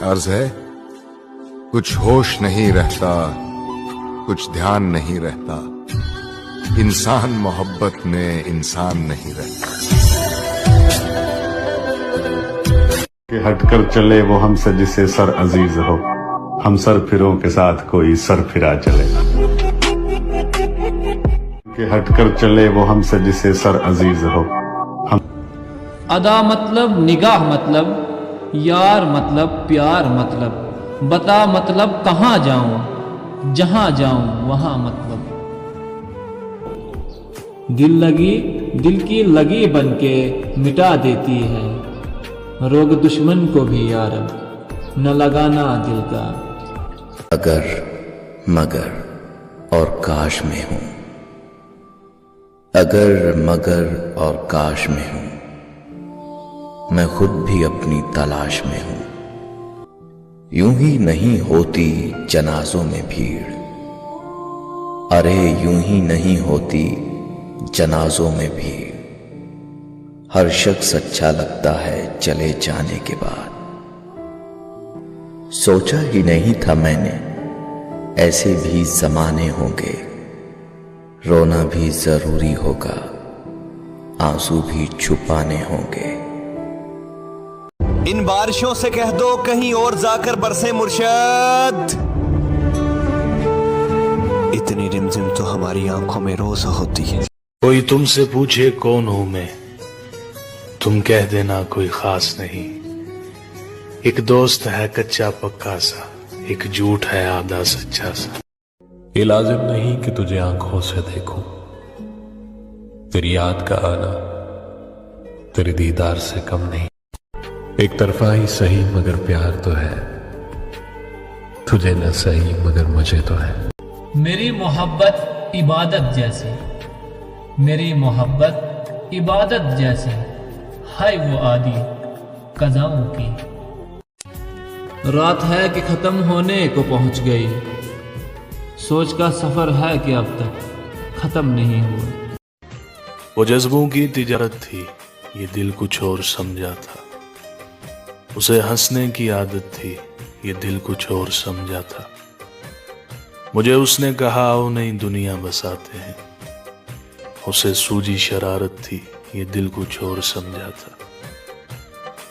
अर्ज है, कुछ होश नहीं रहता, कुछ ध्यान नहीं रहता, इंसान मोहब्बत में इंसान नहीं रहता। कि हटकर चले वो हमसे जिसे सर अजीज हो, हम सर फिरों के साथ कोई सर फिरा चले। कि हटकर चले वो हमसे जिसे सर अजीज हो, हम अदा मतलब निगाह मतलब, यार मतलब प्यार मतलब, बता मतलब कहाँ जाऊं, जहां जाऊं वहां मतलब। दिल की लगी बनके मिटा देती है, रोग दुश्मन को भी यारब न लगाना दिल का। अगर मगर और काश में हूं, अगर मगर और काश में हूं, मैं खुद भी अपनी तलाश में हूं। यूं ही नहीं होती जनाजों में भीड़, अरे यूं ही नहीं होती जनाजों में भीड़। हर शख्स अच्छा लगता है चले जाने के बाद। सोचा ही नहीं था मैंने ऐसे भी ज़माने होंगे, रोना भी जरूरी होगा, आंसू भी छुपाने होंगे। इन बारिशों से कह दो कहीं और जाकर बरसे मुर्शद। इतनी रिमझिम तो हमारी आंखों में रोज होती है। कोई तुमसे पूछे कौन हूं मैं, तुम कह देना कोई खास नहीं। एक दोस्त है कच्चा पक्का सा, एक झूठ है आधा सच्चा सा। ये लाजिम नहीं कि तुझे आंखों से देखूं, तेरी याद का आना तेरे दीदार से कम नहीं। एक तरफा ही सही मगर प्यार तो है, तुझे न सही मगर मुझे तो है। मेरी मोहब्बत इबादत जैसी, मेरी मोहब्बत इबादत जैसी, हाय वो आदि कज़ाओं की। रात है कि खत्म होने को पहुंच गई, सोच का सफर है कि अब तक खत्म नहीं हुआ। वो जज्बों की तिजारत थी, ये दिल कुछ और समझा था। उसे हंसने की आदत थी, ये दिल कुछ और समझा था। मुझे उसने कहा आओ नई दुनिया बसाते हैं, उसे सूझी शरारत थी, ये दिल कुछ और समझा था।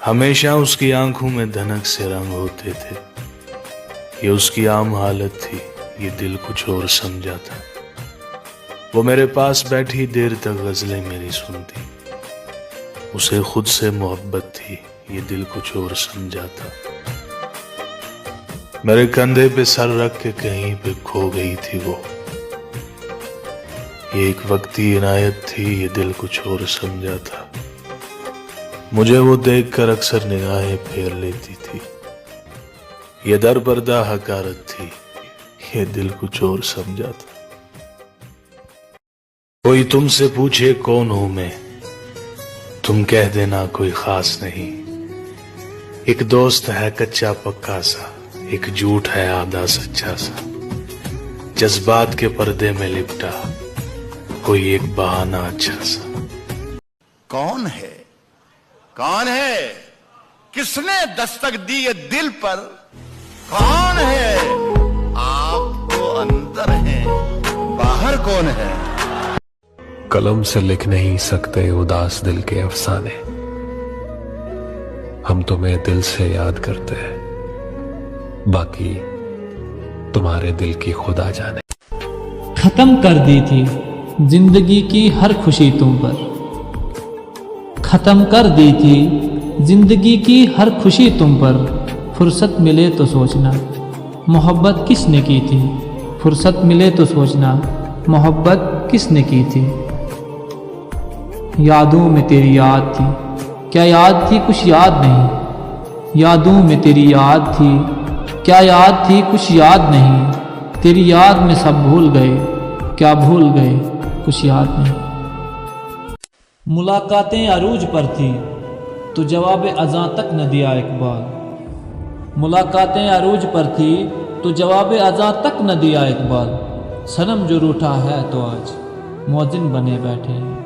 हमेशा उसकी आंखों में धनक से रंग होते थे, ये उसकी आम हालत थी, ये दिल कुछ और समझा था। वो मेरे पास बैठी देर तक गजलें मेरी सुनती, उसे खुद से मोहब्बत थी, ये दिल कुछ और समझा था। मेरे कंधे पे सर रख के कहीं पे खो गई थी वो, ये एक वक्ती इनायत थी, ये दिल कुछ और समझा था। मुझे वो देखकर अक्सर निगाहें फेर लेती थी, ये दर पर्दा हकारत थी, ये दिल कुछ और समझा था। कोई तुमसे पूछे कौन हूं मैं, तुम कह देना कोई खास नहीं। एक दोस्त है कच्चा पक्का सा, एक झूठ है आधा सच्चा सा। जज्बात के पर्दे में लिपटा कोई एक बहाना अच्छा सा। कौन है, कौन है, किसने दस्तक दी ये दिल पर? कौन है, आप तो अंदर हैं, बाहर कौन है? कलम से लिख नहीं सकते उदास दिल के अफसाने, हम तुम्हें दिल से याद करते हैं, बाकी तुम्हारे दिल की खुदा जाने। खत्म कर दी थी जिंदगी की हर खुशी तुम पर, खत्म कर दी थी जिंदगी की हर खुशी तुम पर। फुर्सत मिले तो सोचना मोहब्बत किसने की थी, फुर्सत मिले तो सोचना मोहब्बत किसने की थी। यादों में तेरी याद थी, क्या याद थी कुछ याद नहीं। यादों में तेरी याद थी, क्या याद थी कुछ याद नहीं। तेरी याद में सब भूल गए, क्या भूल गए कुछ याद नहीं। मुलाकातें अरूज पर थी तो जवाब अज़ां तक न दिया इकबाल। मुलाकातें अरूज पर थी तो जवाब अज़ां तक न दिया इकबाल। सनम जो रूठा है तो आज मौजिन बने बैठे हैं।